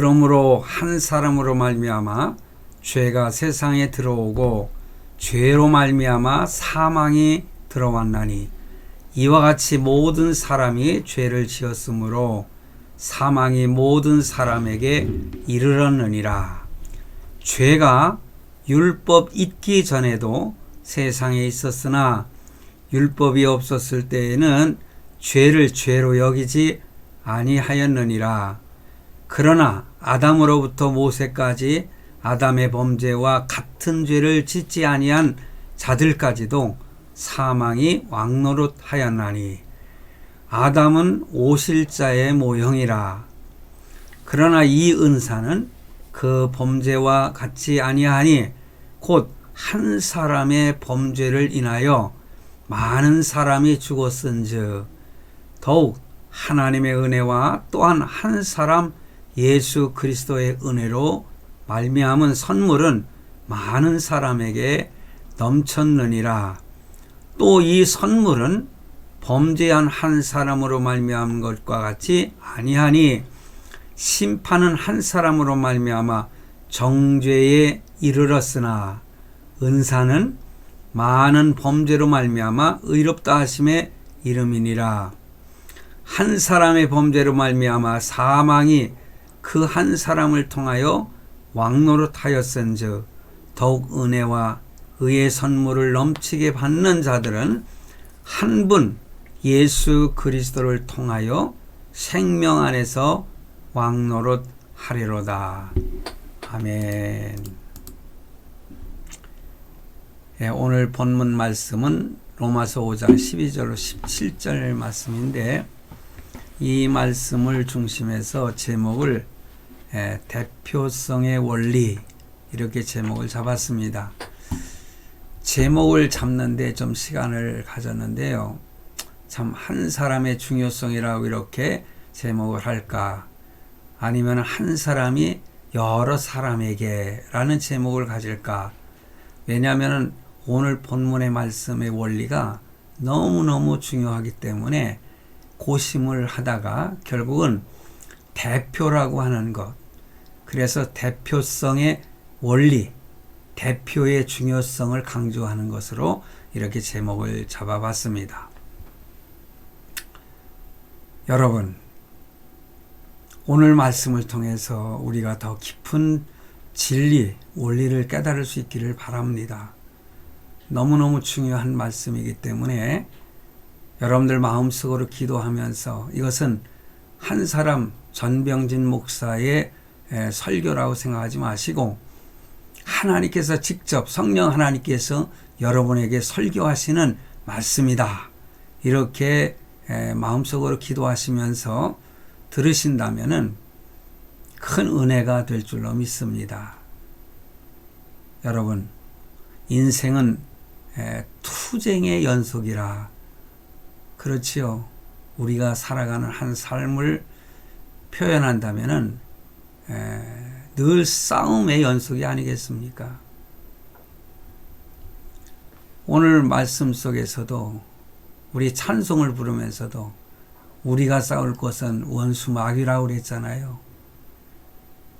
그러므로 한 사람으로 말미암아 죄가 세상에 들어오고 죄로 말미암아 사망이 들어왔나니 이와 같이 모든 사람이 죄를 지었으므로 사망이 모든 사람에게 이르렀느니라. 죄가 율법 있기 전에도 세상에 있었으나 율법이 없었을 때에는 죄를 죄로 여기지 아니하였느니라. 그러나 아담으로부터 모세까지 아담의 범죄와 같은 죄를 짓지 아니한 자들까지도 사망이 왕노릇하였나니 아담은 오실자의 모형이라. 그러나 이 은사는 그 범죄와 같지 아니하니 곧 한 사람의 범죄를 인하여 많은 사람이 죽었은즉 더욱 하나님의 은혜와 또한 한 사람 예수 그리스도의 은혜로 말미암은 선물은 많은 사람에게 넘쳤느니라. 또 이 선물은 범죄한 한 사람으로 말미암은 것과 같이 아니하니 심판은 한 사람으로 말미암아 정죄에 이르렀으나 은사는 많은 범죄로 말미암아 의롭다 하심의 이름이니라. 한 사람의 범죄로 말미암아 사망이 그 한 사람을 통하여 왕노릇하였은즉 더욱 은혜와 의의 선물을 넘치게 받는 자들은 한 분 예수 그리스도를 통하여 생명 안에서 왕노릇하리로다. 아멘. 오늘 본문 말씀은 로마서 5장 12절로 17절 말씀인데 이 말씀을 중심해서 제목을 대표성의 원리 이렇게 제목을 잡았습니다. 제목을 잡는데 좀 시간을 가졌는데요. 참 한 사람의 중요성이라고 이렇게 제목을 할까 아니면 한 사람이 여러 사람에게 라는 제목을 가질까. 왜냐하면 오늘 본문의 말씀의 원리가 너무너무 중요하기 때문에 고심을 하다가 결국은 대표라고 하는 것, 그래서 대표성의 원리, 대표의 중요성을 강조하는 것으로 이렇게 제목을 잡아봤습니다. 여러분, 오늘 말씀을 통해서 우리가 더 깊은 진리, 원리를 깨달을 수 있기를 바랍니다. 너무너무 중요한 말씀이기 때문에 여러분들 마음속으로 기도하면서 이것은 한 사람 전병진 목사의 설교라고 생각하지 마시고 하나님께서 직접 성령 하나님께서 여러분에게 설교하시는 말씀이다. 이렇게 마음속으로 기도하시면서 들으신다면은 큰 은혜가 될 줄로 믿습니다. 여러분, 인생은 투쟁의 연속이라. 그렇지요. 우리가 살아가는 한 삶을 표현한다면은 늘 싸움의 연속이 아니겠습니까? 오늘 말씀 속에서도 우리 찬송을 부르면서도 우리가 싸울 것은 원수 마귀라고 그랬잖아요.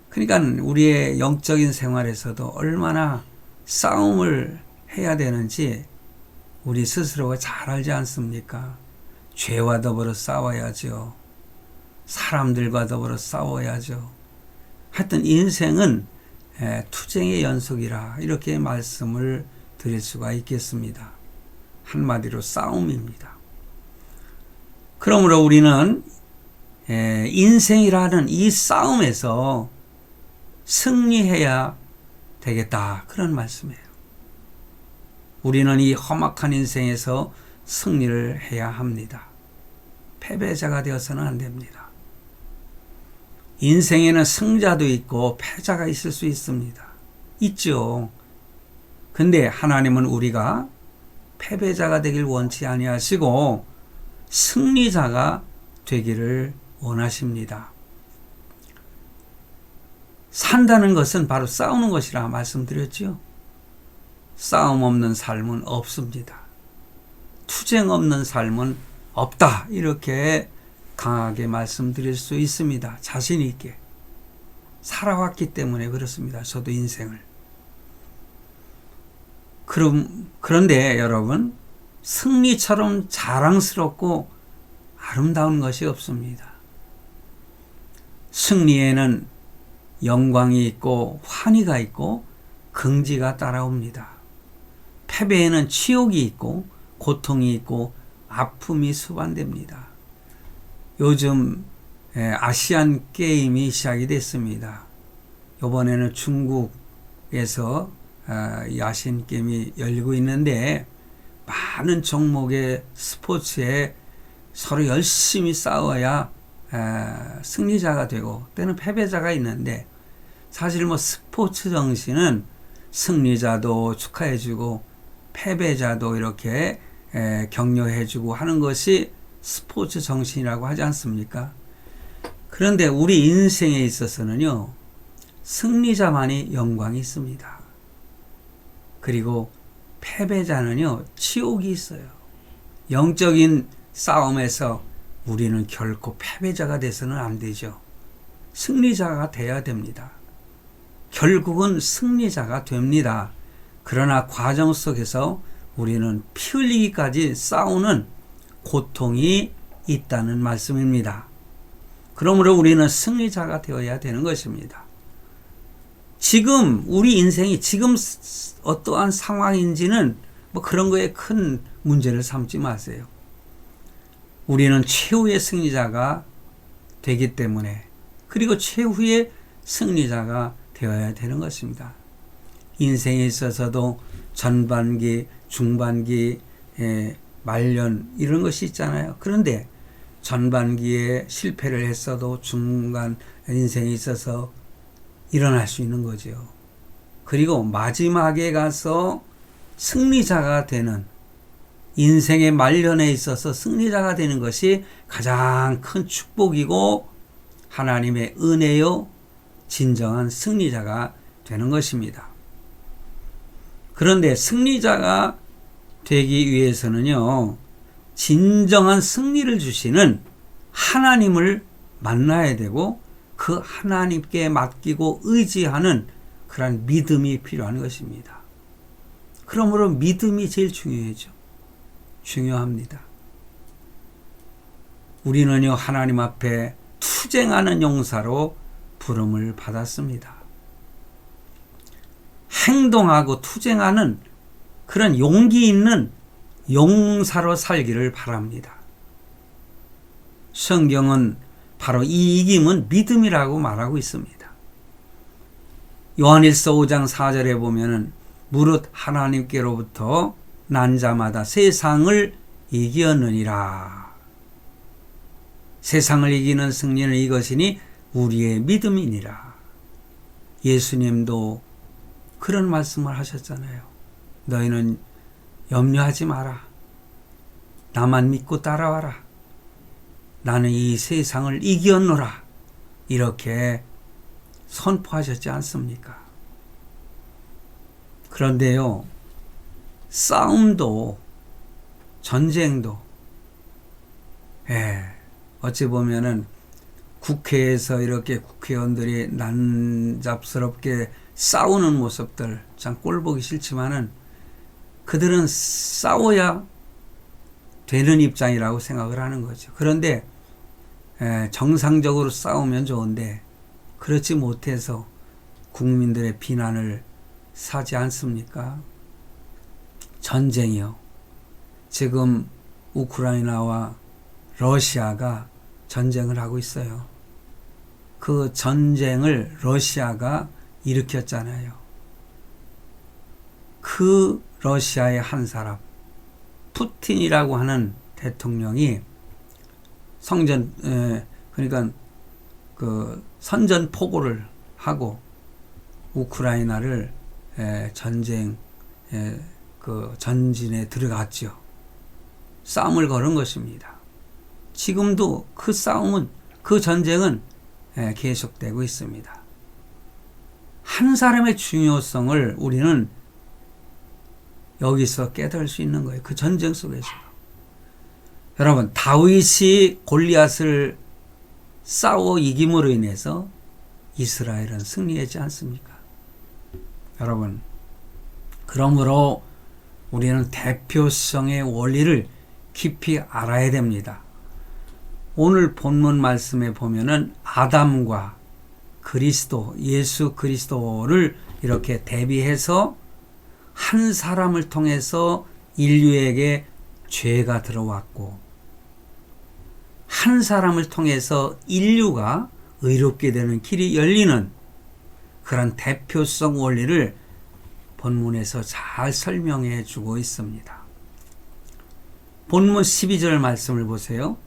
그러니까 우리의 영적인 생활에서도 얼마나 싸움을 해야 되는지 우리 스스로가 잘 알지 않습니까? 죄와 더불어 싸워야죠. 사람들과 더불어 싸워야죠. 하여튼 인생은 투쟁의 연속이라 이렇게 말씀을 드릴 수가 있겠습니다. 한마디로 싸움입니다. 그러므로 우리는 인생이라는 이 싸움에서 승리해야 되겠다. 그런 말씀이에요. 우리는 이 험악한 인생에서 승리를 해야 합니다. 패배자가 되어서는 안 됩니다. 인생에는 승자도 있고 패자가 있을 수 있습니다. 있죠. 근데 하나님은 우리가 패배자가 되길 원치 아니하시고 승리자가 되기를 원하십니다. 산다는 것은 바로 싸우는 것이라 말씀드렸죠. 싸움 없는 삶은 없습니다. 투쟁 없는 삶은 없다. 이렇게 강하게 말씀드릴 수 있습니다. 자신 있게. 살아왔기 때문에 그렇습니다. 저도 인생을. 그런데 여러분, 승리처럼 자랑스럽고 아름다운 것이 없습니다. 승리에는 영광이 있고 환희가 있고 긍지가 따라옵니다. 패배에는 치욕이 있고 고통이 있고 아픔이 수반됩니다. 요즘 아시안 게임이 시작이 됐습니다. 이번에는 중국에서 이 아시안 게임이 열리고 있는데 많은 종목의 스포츠에 서로 열심히 싸워야 승리자가 되고 때는 패배자가 있는데, 사실 스포츠 정신은 승리자도 축하해주고 패배자도 이렇게 격려해주고 하는 것이 스포츠 정신이라고 하지 않습니까? 그런데 우리 인생에 있어서는요, 승리자만이 영광이 있습니다. 그리고 패배자는요, 치욕이 있어요. 영적인 싸움에서 우리는 결코 패배자가 돼서는 안 되죠. 승리자가 돼야 됩니다. 결국은 승리자가 됩니다. 그러나 과정 속에서 우리는 피 흘리기까지 싸우는 고통이 있다는 말씀입니다. 그러므로 우리는 승리자가 되어야 되는 것입니다. 지금 우리 인생이 지금 어떠한 상황인지는 그런 거에 큰 문제를 삼지 마세요. 우리는 최후의 승리자가 되기 때문에, 그리고 최후의 승리자가 되어야 되는 것입니다. 인생에 있어서도 전반기, 중반기, 말년 이런 것이 있잖아요. 그런데 전반기에 실패를 했어도 중간 인생에 있어서 일어날 수 있는 거죠. 그리고 마지막에 가서 승리자가 되는, 인생의 말년에 있어서 승리자가 되는 것이 가장 큰 축복이고 하나님의 은혜요 진정한 승리자가 되는 것입니다. 그런데 승리자가 되기 위해서는요, 진정한 승리를 주시는 하나님을 만나야 되고 그 하나님께 맡기고 의지하는 그런 믿음이 필요한 것입니다. 그러므로 믿음이 제일 중요합니다. 우리는요, 하나님 앞에 투쟁하는 용사로 부름을 받았습니다. 행동하고 투쟁하는 그런 용기 있는 용사로 살기를 바랍니다. 성경은 바로 이 이김은 믿음이라고 말하고 있습니다. 요한일서 5장 4절에 보면은 무릇 하나님께로부터 난 자마다 세상을 이기었느니라. 세상을 이기는 승리는 이것이니 우리의 믿음이니라. 예수님도 그런 말씀을 하셨잖아요. 너희는 염려하지 마라. 나만 믿고 따라와라. 나는 이 세상을 이기었노라. 이렇게 선포하셨지 않습니까? 그런데요, 싸움도 전쟁도 어찌 보면은 국회에서 이렇게 국회의원들이 난잡스럽게 싸우는 모습들 참 꼴보기 싫지만은 그들은 싸워야 되는 입장이라고 생각을 하는 거죠. 그런데 정상적으로 싸우면 좋은데 그렇지 못해서 국민들의 비난을 사지 않습니까? 전쟁이요. 지금 우크라이나와 러시아가 전쟁을 하고 있어요. 그 전쟁을 러시아가 일으켰잖아요. 그 러시아의 한 사람, 푸틴이라고 하는 대통령이 그러니까 그 선전포고를 하고 우크라이나를 전쟁 그 전진에 들어갔죠. 싸움을 걸은 것입니다. 지금도 그 싸움은, 그 전쟁은 계속되고 있습니다. 한 사람의 중요성을 우리는 여기서 깨달을 수 있는 거예요. 그 전쟁 속에서. 여러분, 다윗이 골리앗을 싸워 이김으로 인해서 이스라엘은 승리하지 않습니까? 여러분, 그러므로 우리는 대표성의 원리를 깊이 알아야 됩니다. 오늘 본문 말씀에 보면은 아담과 그리스도, 예수 그리스도를 이렇게 대비해서 한 사람을 통해서 인류에게 죄가 들어왔고, 한 사람을 통해서 인류가 의롭게 되는 길이 열리는 그런 대표성 원리를 본문에서 잘 설명해 주고 있습니다. 본문 12절 말씀을 보세요.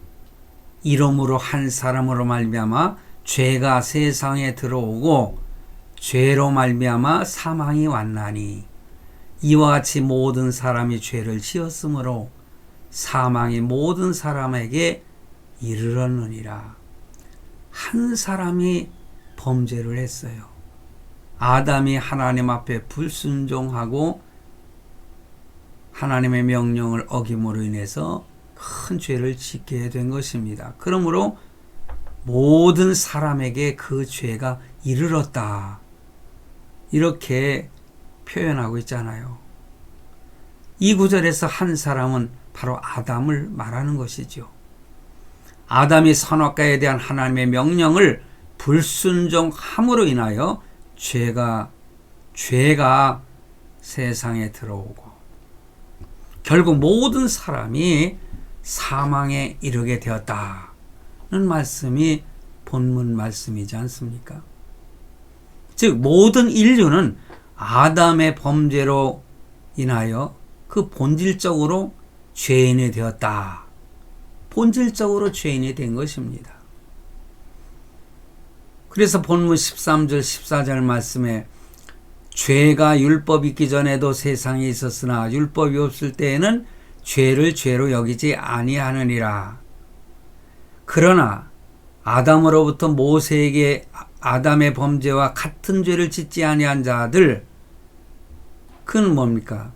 이러므로 한 사람으로 말미암아 죄가 세상에 들어오고 죄로 말미암아 사망이 왔나니 이와 같이 모든 사람이 죄를 지었으므로 사망이 모든 사람에게 이르렀느니라. 한 사람이 범죄를 했어요. 아담이 하나님 앞에 불순종하고 하나님의 명령을 어김으로 인해서 큰 죄를 짓게 된 것입니다. 그러므로 모든 사람에게 그 죄가 이르렀다. 이렇게 표현하고 있잖아요. 이 구절에서 한 사람은 바로 아담을 말하는 것이죠. 아담이 선악과에 대한 하나님의 명령을 불순종함으로 인하여 죄가 세상에 들어오고 결국 모든 사람이 사망에 이르게 되었다는 말씀이 본문 말씀이지 않습니까? 즉 모든 인류는 아담의 범죄로 인하여 그 본질적으로 죄인이 되었다. 본질적으로 죄인이 된 것입니다. 그래서 본문 13절 14절 말씀에 죄가 율법이 있기 전에도 세상에 있었으나 율법이 없을 때에는 죄를 죄로 여기지 아니하느니라. 그러나 아담으로부터 모세에게 아담의 범죄와 같은 죄를 짓지 아니한 자들, 그는 뭡니까?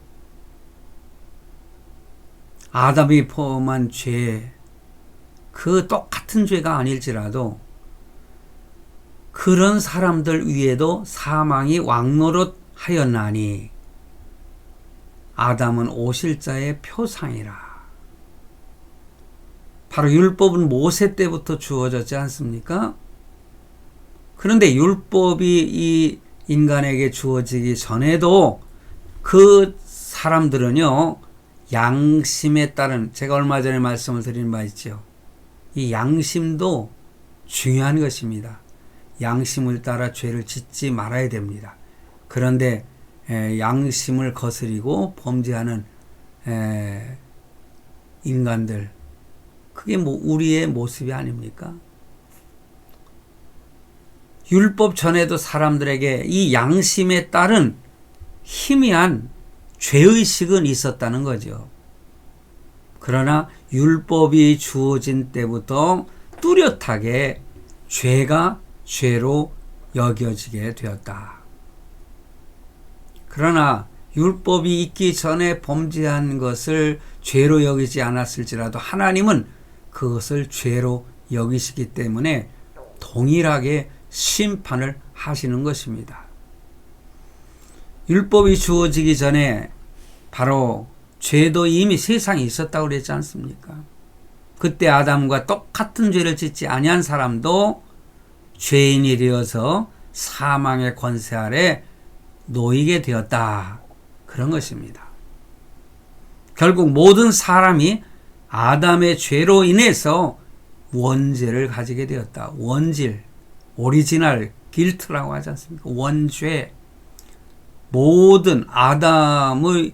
아담이 범한 죄, 그 똑같은 죄가 아닐지라도 그런 사람들 위에도 사망이 왕노릇하였나니 아담은 오실자의 표상이라. 바로 율법은 모세 때부터 주어졌지 않습니까? 그런데 율법이 이 인간에게 주어지기 전에도 그 사람들은요, 양심에 따른, 제가 얼마 전에 말씀을 드린 바 있죠. 이 양심도 중요한 것입니다. 양심을 따라 죄를 짓지 말아야 됩니다. 그런데 양심을 거스리고 범죄하는 인간들, 그게 우리의 모습이 아닙니까? 율법 전에도 사람들에게 이 양심에 따른 희미한 죄의식은 있었다는 거죠. 그러나 율법이 주어진 때부터 뚜렷하게 죄가 죄로 여겨지게 되었다. 그러나 율법이 있기 전에 범죄한 것을 죄로 여기지 않았을지라도 하나님은 그것을 죄로 여기시기 때문에 동일하게 심판을 하시는 것입니다. 율법이 주어지기 전에 바로 죄도 이미 세상에 있었다고 그랬지 않습니까? 그때 아담과 똑같은 죄를 짓지 아니한 사람도 죄인이 되어서 사망의 권세 아래 놓이게 되었다. 그런 것입니다. 결국 모든 사람이 아담의 죄로 인해서 원죄를 가지게 되었다. 원질, 오리지널 길트라고 하지 않습니까? 원죄. 모든 아담으로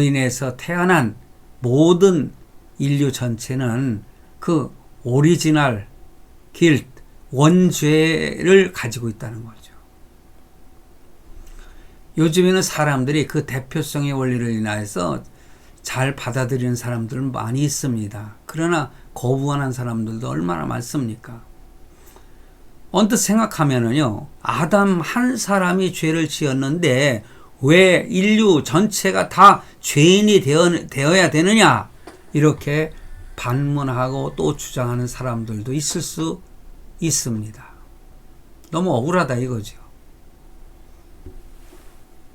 인해서 태어난 모든 인류 전체는 그 오리지널 길트, 원죄를 가지고 있다는 거죠. 요즘에는 사람들이 그 대표성의 원리를 인하여서 잘 받아들이는 사람들은 많이 있습니다. 그러나 거부하는 사람들도 얼마나 많습니까? 언뜻 생각하면은요, 아담 한 사람이 죄를 지었는데 왜 인류 전체가 다 죄인이 되어야 되느냐? 이렇게 반문하고 또 주장하는 사람들도 있을 수 있습니다. 너무 억울하다 이거죠.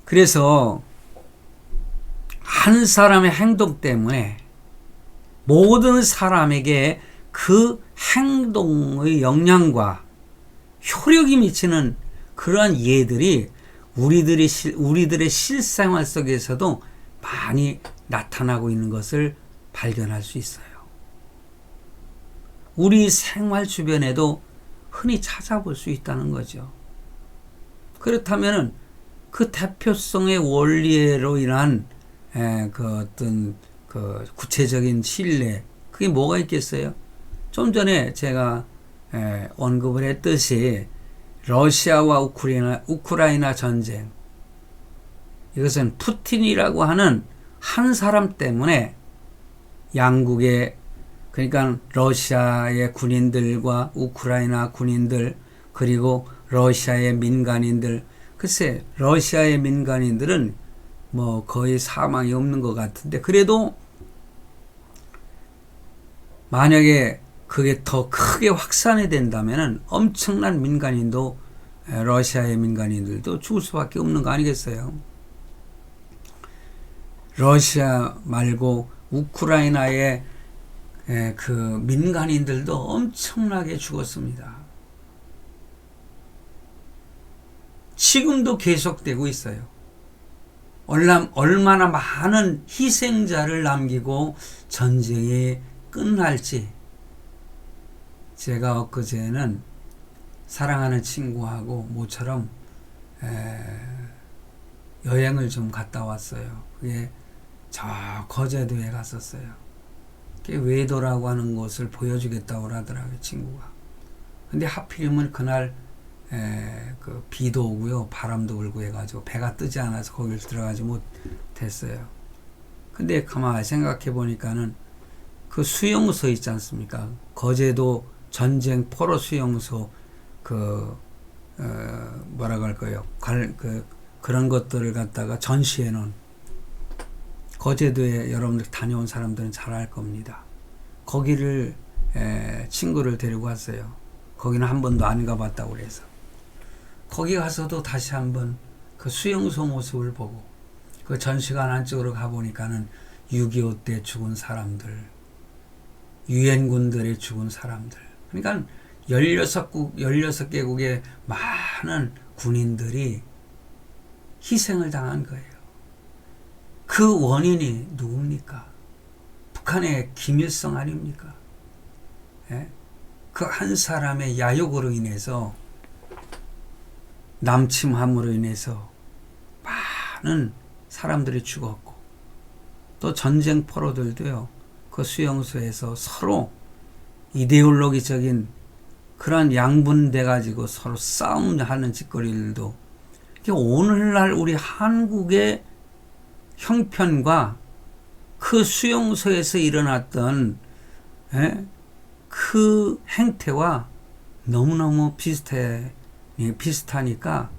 그래서 한 사람의 행동 때문에 모든 사람에게 그 행동의 영향과 효력이 미치는 그러한 예들이 우리들의 실생활 속에서도 많이 나타나고 있는 것을 발견할 수 있어요. 우리 생활 주변에도 흔히 찾아볼 수 있다는 거죠. 그렇다면 그 대표성의 원리로 인한 그 어떤 그 구체적인 신뢰, 그게 뭐가 있겠어요? 좀 전에 제가 언급을 했듯이 러시아와 우크라이나 전쟁, 이것은 푸틴이라고 하는 한 사람 때문에 양국의, 그러니까 러시아의 군인들과 우크라이나 군인들, 그리고 러시아의 민간인들, 글쎄 러시아의 민간인들은 뭐 거의 사망이 없는 것 같은데, 그래도 만약에 그게 더 크게 확산이 된다면 엄청난 민간인도, 러시아의 민간인들도 죽을 수밖에 없는 거 아니겠어요? 러시아 말고 우크라이나의 그 민간인들도 엄청나게 죽었습니다. 지금도 계속되고 있어요. 얼마나 많은 희생자를 남기고 전쟁이 끝날지. 제가 엊그제는 사랑하는 친구하고 모처럼 여행을 좀 갔다 왔어요. 그게 저 거제도에 갔었어요. 그게 외도라고 하는 곳을 보여주겠다고 하더라고요, 친구가. 근데 하필이면 그날 그 비도 오고요, 바람도 불고 해가지고 배가 뜨지 않아서 거길 들어가지 못했어요. 근데 가만히 생각해 보니까는 그 수용소 있지 않습니까? 거제도 전쟁 포로 수용소, 뭐라고 할까요? 그런 것들을 갖다가 전시해 놓은, 거제도에 여러분들 다녀온 사람들은 잘 알 겁니다. 거기를 친구를 데리고 왔어요. 거기는 한 번도 안 가봤다고 그래서. 거기 가서도 다시 한번 그 수용소 모습을 보고, 그 전시관 안쪽으로 가보니까는 6.25 때 죽은 사람들, 유엔군들이 죽은 사람들, 그러니까 16개국의 많은 군인들이 희생을 당한 거예요. 그 원인이 누굽니까? 북한의 김일성 아닙니까? 예? 그 한 사람의 야욕으로 인해서, 남침함으로 인해서 많은 사람들이 죽었고, 또 전쟁 포로들도요, 그 수용소에서 서로 이데올로기적인 그런 양분돼 가지고 서로 싸움하는 짓거리들도, 오늘날 우리 한국의 형편과 그 수용소에서 일어났던 그 행태와 너무너무 비슷하니까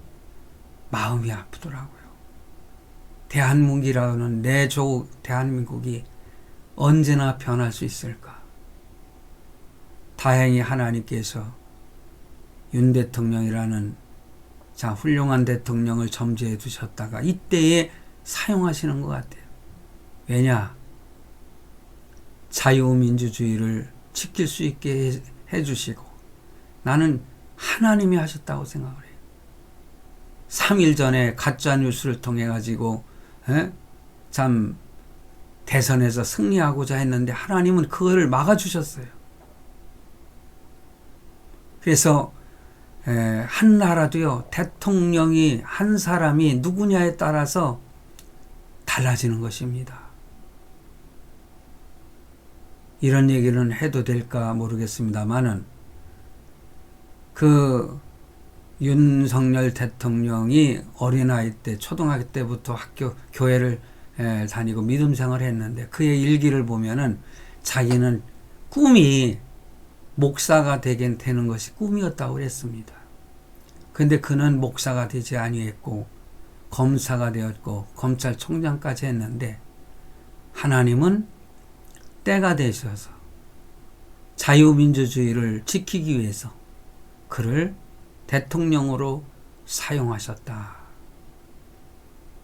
마음이 아프더라고요. 대한민국이라는 내 조국 대한민국이 언제나 변할 수 있을까? 다행히 하나님께서 윤 대통령이라는 훌륭한 대통령을 점지해 두셨다가 이때에 사용하시는 것 같아요. 왜냐? 자유민주주의를 지킬 수 있게 해주시고, 나는 하나님이 하셨다고 생각을 해요. 3일 전에 가짜뉴스를 통해 가지고 참 대선에서 승리하고자 했는데 하나님은 그거를 막아주셨어요. 그래서 한 나라도요, 대통령이 한 사람이 누구냐에 따라서 달라지는 것입니다. 이런 얘기는 해도 될까 모르겠습니다만은, 그 윤석열 대통령이 어린아이 때, 초등학교 때부터 교회를 다니고 믿음 생활을 했는데, 그의 일기를 보면은 자기는 꿈이 목사가 되는 것이 꿈이었다고 그랬습니다. 근데 그는 목사가 되지 아니했고 검사가 되었고 검찰총장까지 했는데, 하나님은 때가 되셔서 자유민주주의를 지키기 위해서 그를 대통령으로 사용하셨다.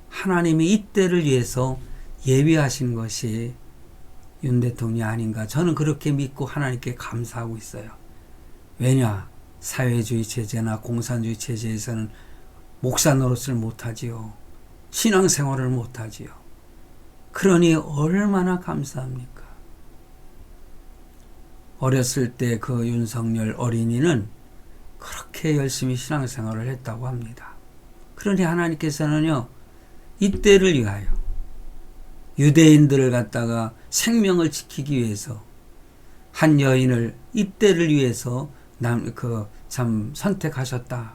하나님이 이때를 위해서 예비하신 것이 윤 대통령이 아닌가. 저는 그렇게 믿고 하나님께 감사하고 있어요. 왜냐? 사회주의 체제나 공산주의 체제에서는 목사 노릇을 못하지요. 신앙생활을 못하지요. 그러니 얼마나 감사합니까? 어렸을 때 그 윤석열 어린이는 그렇게 열심히 신앙생활을 했다고 합니다. 그러니 하나님께서는요, 이때를 위하여 유대인들을 갖다가 생명을 지키기 위해서 한 여인을 이때를 위해서 참 선택하셨다.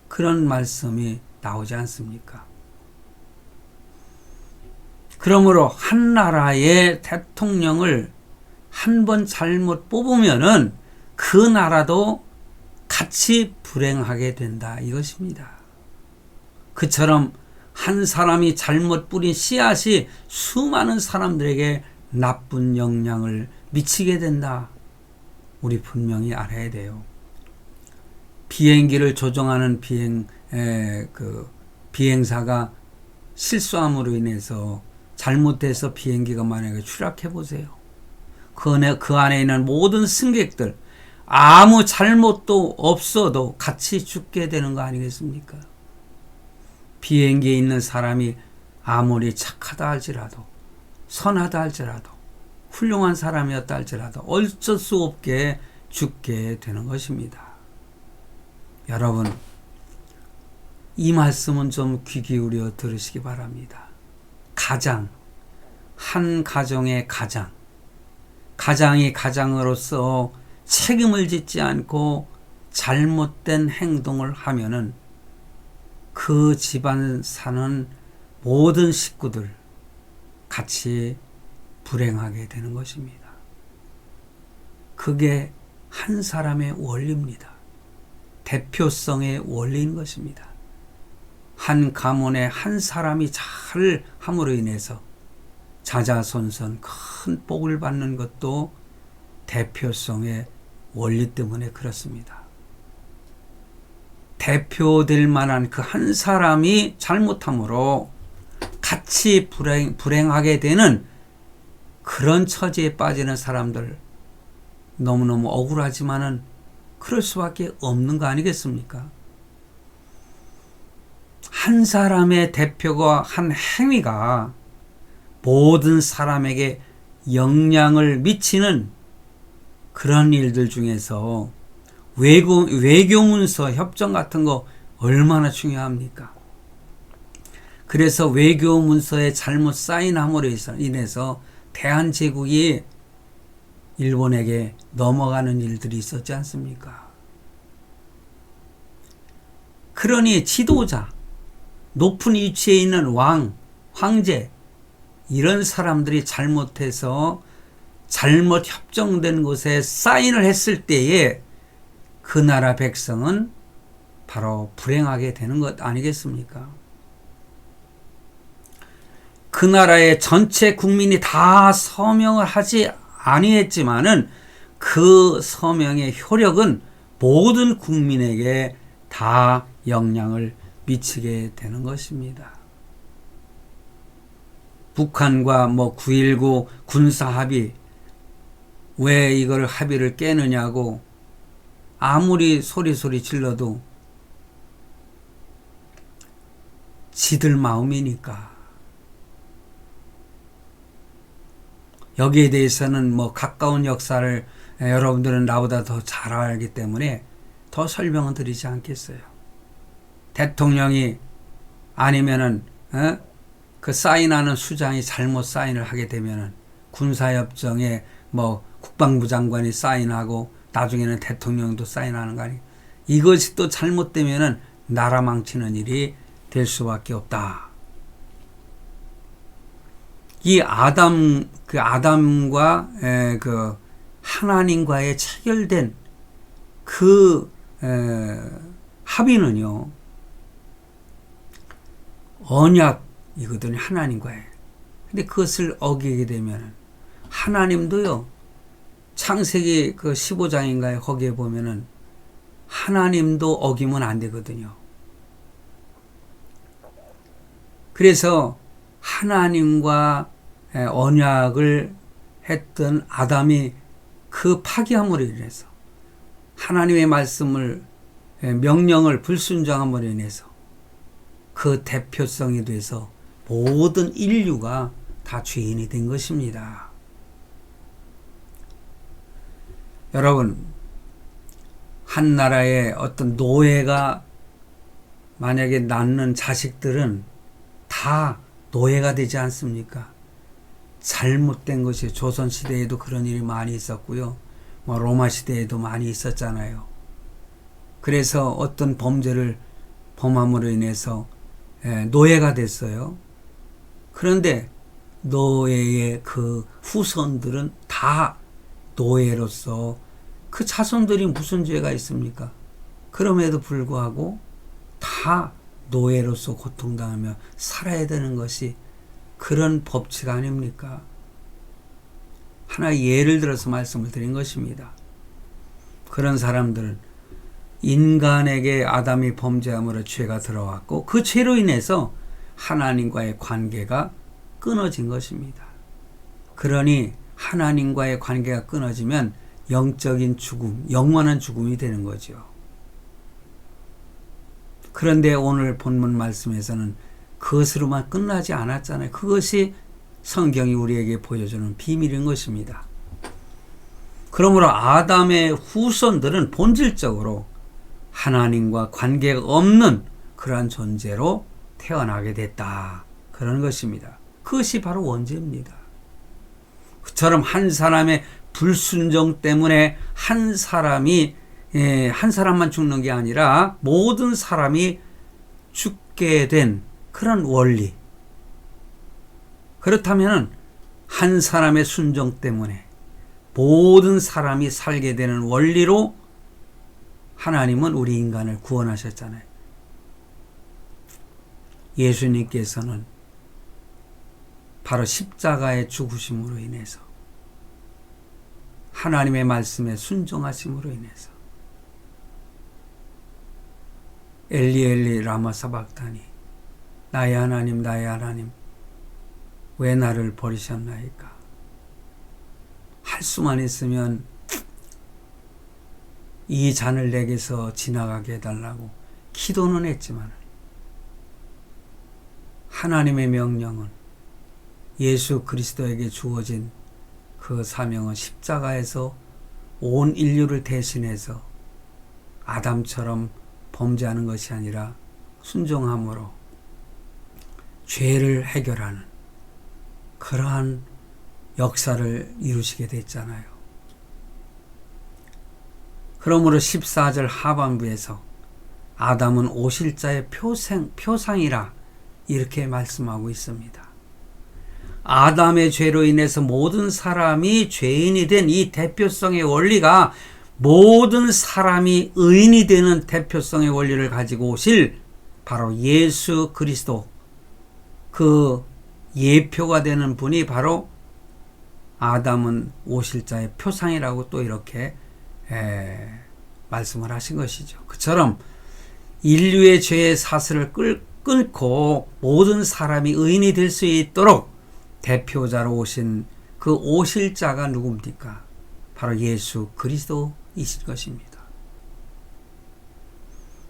그런 말씀이 나오지 않습니까? 그러므로 한 나라의 대통령을 한 번 잘못 뽑으면은 그 나라도 같이 불행하게 된다. 이것입니다. 그처럼 한 사람이 잘못 뿌린 씨앗이 수많은 사람들에게 나쁜 영향을 미치게 된다. 우리 분명히 알아야 돼요. 비행기를 조종하는 비행사가 실수함으로 인해서 잘못돼서 비행기가 만약에 추락해 보세요. 그 안에 있는 모든 승객들 아무 잘못도 없어도 같이 죽게 되는 거 아니겠습니까? 비행기에 있는 사람이 아무리 착하다 할지라도 선하다 할지라도 훌륭한 사람이었다 할지라도 어쩔 수 없게 죽게 되는 것입니다. 여러분, 이 말씀은 좀 귀 기울여 들으시기 바랍니다. 한 가정의 가장이 가장으로서 책임을 짓지 않고 잘못된 행동을 하면은 그 집안 사는 모든 식구들 같이 불행하게 되는 것입니다. 그게 한 사람의 원리입니다. 대표성의 원리인 것입니다. 한 가문의 한 사람이 잘 함으로 인해서 자자손손 큰 복을 받는 것도 대표성의 원리 때문에 그렇습니다. 대표될 만한 그 한 사람이 잘못함으로 같이 불행하게 되는 그런 처지에 빠지는 사람들, 너무너무 억울하지만은 그럴 수밖에 없는 거 아니겠습니까? 한 사람의 대표가 한 행위가 모든 사람에게 영향을 미치는 그런 일들 중에서 외교문서 협정 같은 거 얼마나 중요합니까? 그래서 외교문서에 잘못 사인함으로 인해서 대한제국이 일본에게 넘어가는 일들이 있었지 않습니까? 그러니 지도자, 높은 위치에 있는 왕, 황제 이런 사람들이 잘못해서 잘못 협정된 곳에 사인을 했을 때에 그 나라 백성은 바로 불행하게 되는 것 아니겠습니까? 그 나라의 전체 국민이 다 서명을 하지 아니했지만은 그 서명의 효력은 모든 국민에게 다 영향을 미치게 되는 것입니다. 북한과 9.19 군사 합의, 왜 이걸 합의를 깨느냐고 아무리 소리 질러도 지들 마음이니까. 여기에 대해서는 가까운 역사를 여러분들은 나보다 더 잘 알기 때문에 더 설명은 드리지 않겠어요. 대통령이 아니면은 그 사인하는 수장이 잘못 사인을 하게 되면은 군사협정에 국방부 장관이 사인하고 나중에는 대통령도 사인하는 거 아니에요. 이것이 또 잘못되면은 나라 망치는 일이 될 수밖에 없다. 이 아담과 그 하나님과의 체결된 그 합의는요, 언약이거든요. 하나님과의. 근데 그것을 어기게 되면 하나님도요, 창세기 그 15장인가요? 거기에 보면은 하나님도 어기면 안 되거든요. 그래서 하나님과 언약을 했던 아담이 그 파기함으로 인해서 하나님의 말씀을 명령을 불순종함으로 인해서 그 대표성이 돼서 모든 인류가 다 죄인이 된 것입니다. 여러분, 한 나라의 어떤 노예가 만약에 낳는 자식들은 다 노예가 되지 않습니까? 잘못된 것이 조선시대에도 그런 일이 많이 있었고요. 로마시대에도 많이 있었잖아요. 그래서 어떤 범죄를 범함으로 인해서 노예가 됐어요. 그런데 노예의 그 후손들은 다 노예로서 그 자손들이 무슨 죄가 있습니까? 그럼에도 불구하고 다 노예로서 고통당하며 살아야 되는 것이 그런 법칙 아닙니까? 하나의 예를 들어서 말씀을 드린 것입니다. 그런 사람들은 인간에게 아담이 범죄함으로 죄가 들어왔고 그 죄로 인해서 하나님과의 관계가 끊어진 것입니다. 그러니 하나님과의 관계가 끊어지면 영적인 죽음, 영원한 죽음이 되는 거죠. 그런데 오늘 본문 말씀에서는 그것으로만 끝나지 않았잖아요. 그것이 성경이 우리에게 보여주는 비밀인 것입니다. 그러므로 아담의 후손들은 본질적으로 하나님과 관계가 없는 그러한 존재로 태어나게 됐다. 그런 것입니다. 그것이 바로 원죄입니다. 그처럼 한 사람의 불순종 때문에 한 사람만 죽는 게 아니라 모든 사람이 죽게 된 그런 원리. 그렇다면 한 사람의 순종 때문에 모든 사람이 살게 되는 원리로 하나님은 우리 인간을 구원하셨잖아요. 예수님께서는 바로 십자가의 죽으심으로 인해서 하나님의 말씀에 순종하심으로 인해서 엘리 엘리 라마 사박다니 나의 하나님 나의 하나님 왜 나를 버리셨나이까. 할 수만 있으면 이 잔을 내게서 지나가게 해달라고 기도는 했지만 하나님의 명령은 예수 그리스도에게 주어진 그 사명은 십자가에서 온 인류를 대신해서 아담처럼 범죄하는 것이 아니라 순종함으로 죄를 해결하는 그러한 역사를 이루시게 됐잖아요. 그러므로 14절 하반부에서 아담은 오실자의 표상이라 이렇게 말씀하고 있습니다. 아담의 죄로 인해서 모든 사람이 죄인이 된 이 대표성의 원리가 모든 사람이 의인이 되는 대표성의 원리를 가지고 오실 바로 예수 그리스도, 그 예표가 되는 분이 바로 아담은 오실 자의 표상이라고 또 이렇게 말씀을 하신 것이죠. 그처럼 인류의 죄의 사슬을 끊고 모든 사람이 의인이 될 수 있도록 대표자로 오신 그 오실 자가 누굽니까? 바로 예수 그리스도이실 것입니다.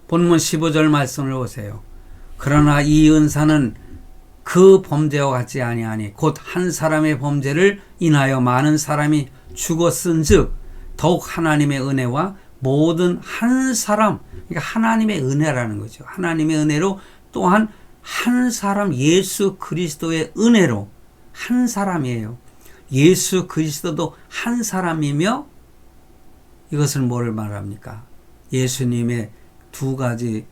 본문 15절 말씀을 보세요. 그러나 이 은사는 그 범죄와 같지 아니하니 곧 한 사람의 범죄를 인하여 많은 사람이 죽었은즉 더욱 하나님의 은혜와 모든 한 사람, 그러니까 하나님의 은혜라는 거죠. 하나님의 은혜로 또한 한 사람 예수 그리스도의 은혜로 한 사람이에요. 예수 그리스도도 한 사람이며 이것은 뭐를 말합니까? 예수님의 두 가지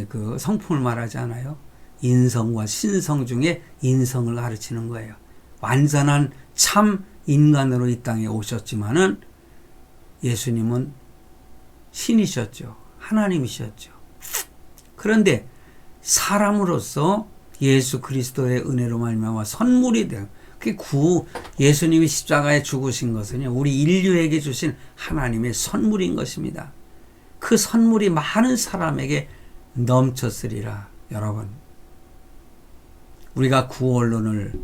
그 성품을 말하지 않아요? 인성과 신성 중에 인성을 가르치는 거예요. 완전한 참 인간으로 이 땅에 오셨지만은 예수님은 신이셨죠. 하나님이셨죠. 그런데 사람으로서 예수 그리스도의 은혜로 말미암아 선물이 돼요. 그게 예수님이 십자가에 죽으신 것은요, 우리 인류에게 주신 하나님의 선물인 것입니다. 그 선물이 많은 사람에게 넘쳤으리라. 여러분, 우리가 구원론을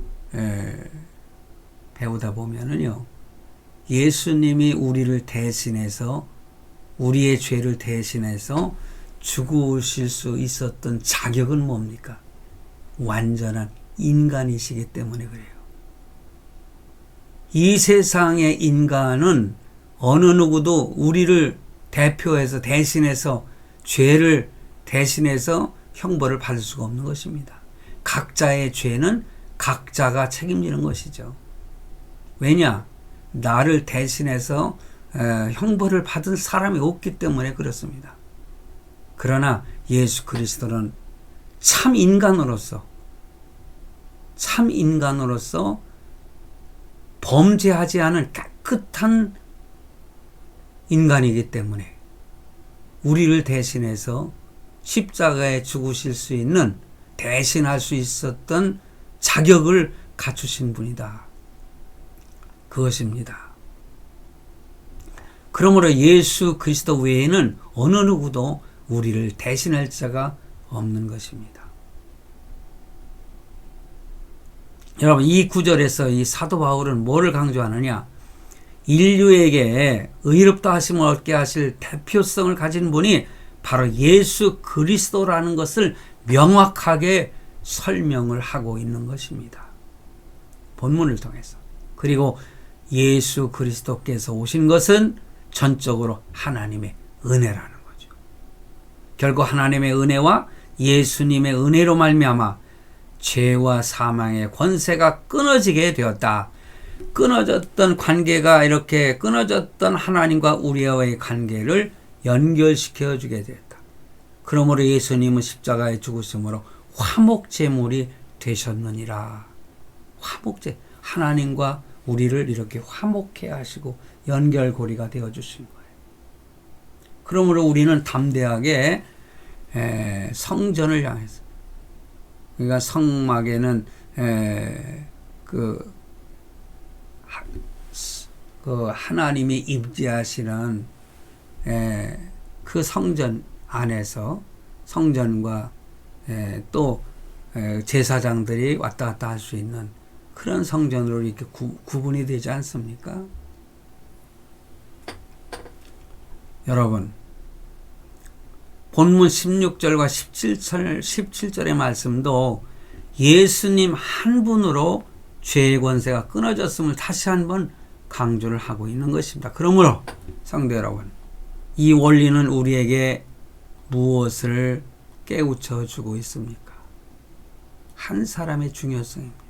배우다 보면은요, 예수님이 우리를 대신해서, 우리의 죄를 대신해서 죽으실 수 있었던 자격은 뭡니까? 완전한 인간이시기 때문에 그래요. 이 세상의 인간은 어느 누구도 우리를 대표해서, 대신해서, 죄를 대신해서 형벌을 받을 수가 없는 것입니다. 각자의 죄는 각자가 책임지는 것이죠. 왜냐? 나를 대신해서 형벌을 받은 사람이 없기 때문에 그렇습니다. 그러나 예수 그리스도는 참 인간으로서 범죄하지 않은 깨끗한 인간이기 때문에 우리를 대신해서 십자가에 죽으실 수 있는, 대신할 수 있었던 자격을 갖추신 분이다. 그것입니다. 그러므로 예수 그리스도 외에는 어느 누구도 우리를 대신할 자가 없는 것입니다. 여러분, 이 구절에서 이 사도 바울은 뭐를 강조하느냐? 인류에게 의롭다 하심을 얻게 하실 대표성을 가진 분이 바로 예수 그리스도라는 것을 명확하게 설명을 하고 있는 것입니다. 본문을 통해서. 그리고 예수 그리스도께서 오신 것은 전적으로 하나님의 은혜라는 거죠. 결국 하나님의 은혜와 예수님의 은혜로 말미암아 죄와 사망의 권세가 끊어지게 되었다. 끊어졌던 관계가, 이렇게 끊어졌던 하나님과 우리와의 관계를 연결시켜 주게 되었다. 그러므로 예수님은 십자가에 죽으심으로 화목제물이 되셨느니라. 화목제, 하나님과 우리를 이렇게 화목해 하시고 연결고리가 되어 주신 거예요. 그러므로 우리는 담대하게 성전을 향해서, 그러니까 성막에는 그 하나님이 임재하시는 그 성전 안에서, 성전과 또 제사장들이 왔다 갔다 할 수 있는 그런 성전으로 이렇게 구분이 되지 않습니까? 여러분, 본문 16절과 17절의 말씀도 예수님 한 분으로 죄의 권세가 끊어졌음을 다시 한번 강조를 하고 있는 것입니다. 그러므로 성도 여러분, 이 원리는 우리에게 무엇을 깨우쳐 주고 있습니까? 한 사람의 중요성입니다.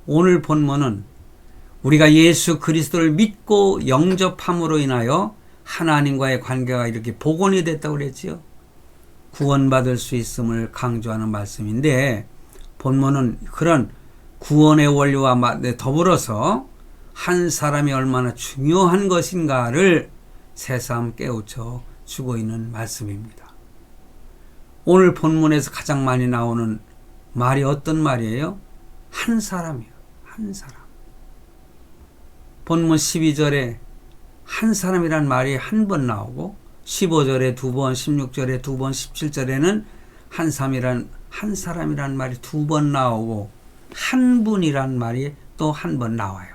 오늘 본문은 우리가 예수 그리스도를 믿고 영접함으로 인하여 하나님과의 관계가 이렇게 복원이 됐다고 그랬지요. 구원받을 수 있음을 강조하는 말씀인데, 본문은 그런 구원의 원리와 더불어서 한 사람이 얼마나 중요한 것인가를 새삼 깨우쳐 주고 있는 말씀입니다. 오늘 본문에서 가장 많이 나오는 말이 어떤 말이에요? 한 사람이요. 한 사람. 본문 12절에 한 사람이란 말이 한 번 나오고, 15절에 두 번, 16절에 두 번, 17절에는 한 사람이란 말이 두 번 나오고, 한 분이란 말이 또 한 번 나와요.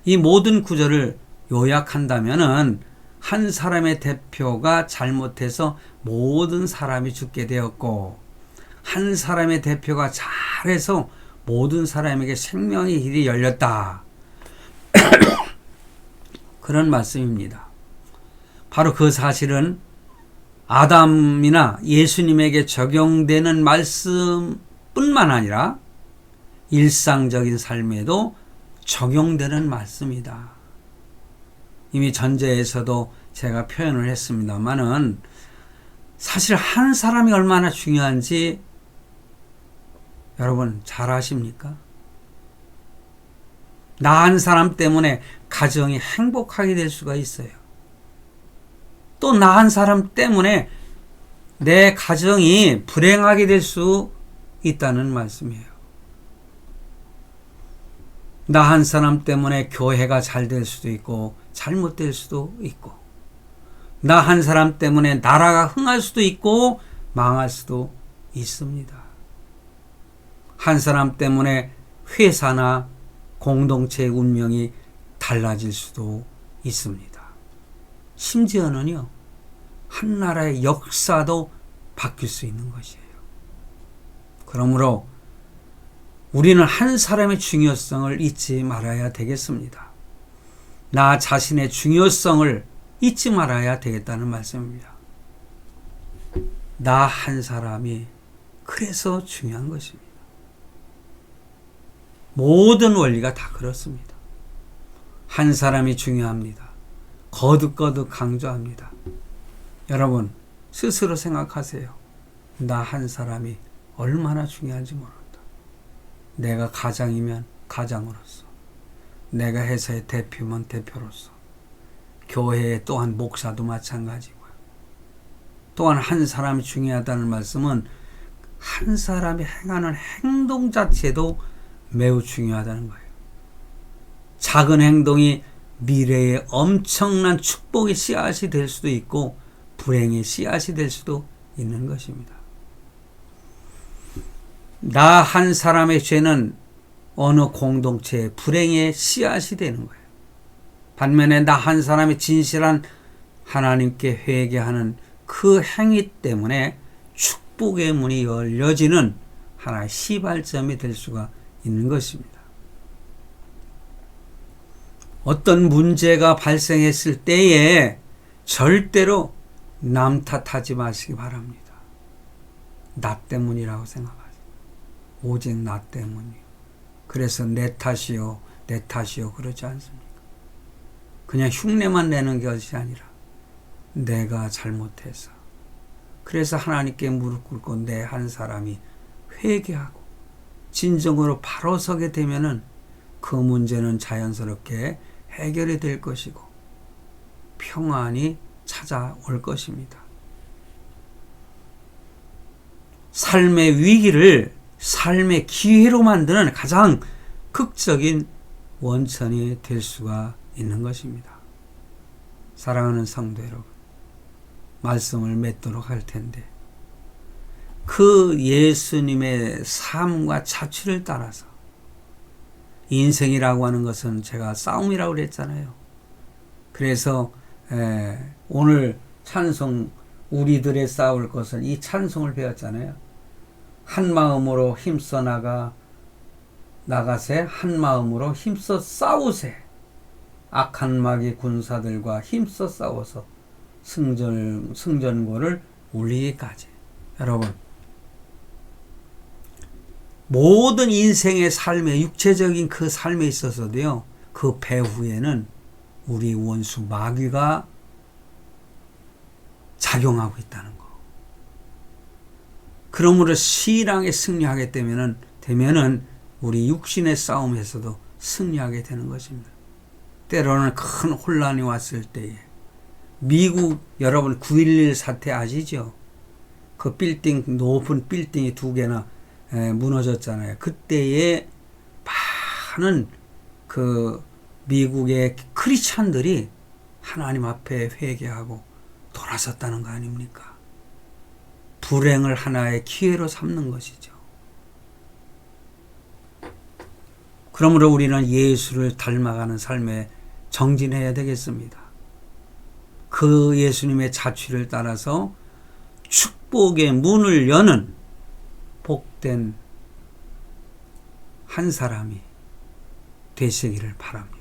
이 모든 구절을 요약한다면은 한 사람의 대표가 잘못해서 모든 사람이 죽게 되었고, 한 사람의 대표가 잘해서 모든 사람에게 생명의 길이 열렸다. 그런 말씀입니다. 바로 그 사실은 아담이나 예수님에게 적용되는 말씀뿐만 아니라 일상적인 삶에도 적용되는 말씀이다. 이미 전제에서도 제가 표현을 했습니다만은 사실 한 사람이 얼마나 중요한지 여러분 잘 아십니까? 나 한 사람 때문에 가정이 행복하게 될 수가 있어요. 또 나 한 사람 때문에 내 가정이 불행하게 될 수 있다는 말씀이에요. 나 한 사람 때문에 교회가 잘 될 수도 있고 잘못될 수도 있고, 나 한 사람 때문에 나라가 흥할 수도 있고 망할 수도 있습니다. 한 사람 때문에 회사나 공동체의 운명이 달라질 수도 있습니다. 심지어는요, 한 나라의 역사도 바뀔 수 있는 것이에요. 그러므로 우리는 한 사람의 중요성을 잊지 말아야 되겠습니다. 나 자신의 중요성을 잊지 말아야 되겠다는 말씀입니다. 나 한 사람이 그래서 중요한 것입니다. 모든 원리가 다 그렇습니다. 한 사람이 중요합니다. 거듭거듭 강조합니다. 여러분, 스스로 생각하세요. 나 한 사람이 얼마나 중요한지 모른다. 내가 가장이면 가장으로서, 내가 회사의 대표면 대표로서, 교회의 또한 목사도 마찬가지고요. 또한 한 사람이 중요하다는 말씀은 한 사람이 행하는 행동 자체도 매우 중요하다는 거예요. 작은 행동이 미래의 엄청난 축복의 씨앗이 될 수도 있고 불행의 씨앗이 될 수도 있는 것입니다. 나 한 사람의 죄는 어느 공동체의 불행의 씨앗이 되는 거예요. 반면에 나 한 사람의 진실한 하나님께 회개하는 그 행위 때문에 축복의 문이 열려지는 하나의 시발점이 될 수가 있는 것입니다. 어떤 문제가 발생했을 때에 절대로 남 탓하지 마시기 바랍니다. 나 때문이라고 생각하세요. 오직 나 때문이요. 그래서 내 탓이요, 내 탓이요 그러지 않습니까? 그냥 흉내만 내는 것이 아니라 내가 잘못해서, 그래서 하나님께 무릎 꿇고 내 한 사람이 회개하고 진정으로 바로 서게 되면은 그 문제는 자연스럽게 해결이 될 것이고 평안이 찾아올 것입니다. 삶의 위기를 삶의 기회로 만드는 가장 극적인 원천이 될 수가 있는 것입니다. 사랑하는 성도 여러분, 말씀을 맺도록 할 텐데, 그 예수님의 삶과 자취를 따라서, 인생이라고 하는 것은 제가 싸움이라고 그랬잖아요. 그래서 오늘 찬송, 우리들의 싸울 것을, 이 찬송을 배웠잖아요. 한 마음으로 힘써 나가세, 한 마음으로 힘써 싸우세. 악한 마귀 군사들과 힘써 싸워서 승전고를 울리기까지. 여러분, 모든 인생의 삶에, 육체적인 그 삶에 있어서도요, 그 배후에는 우리 원수 마귀가 작용하고 있다는 거. 그러므로 신앙에 승리하게 되면은 우리 육신의 싸움에서도 승리하게 되는 것입니다. 때로는 큰 혼란이 왔을 때에, 미국 여러분 9.11 사태 아시죠? 그 빌딩, 높은 빌딩이 2개나 무너졌잖아요. 그때에 많은 그 미국의 크리스찬들이 하나님 앞에 회개하고 돌아섰다는 거 아닙니까? 불행을 하나의 기회로 삼는 것이죠. 그러므로 우리는 예수를 닮아가는 삶에 정진해야 되겠습니다. 그 예수님의 자취를 따라서 축복의 문을 여는 복된 한 사람이 되시기를 바랍니다.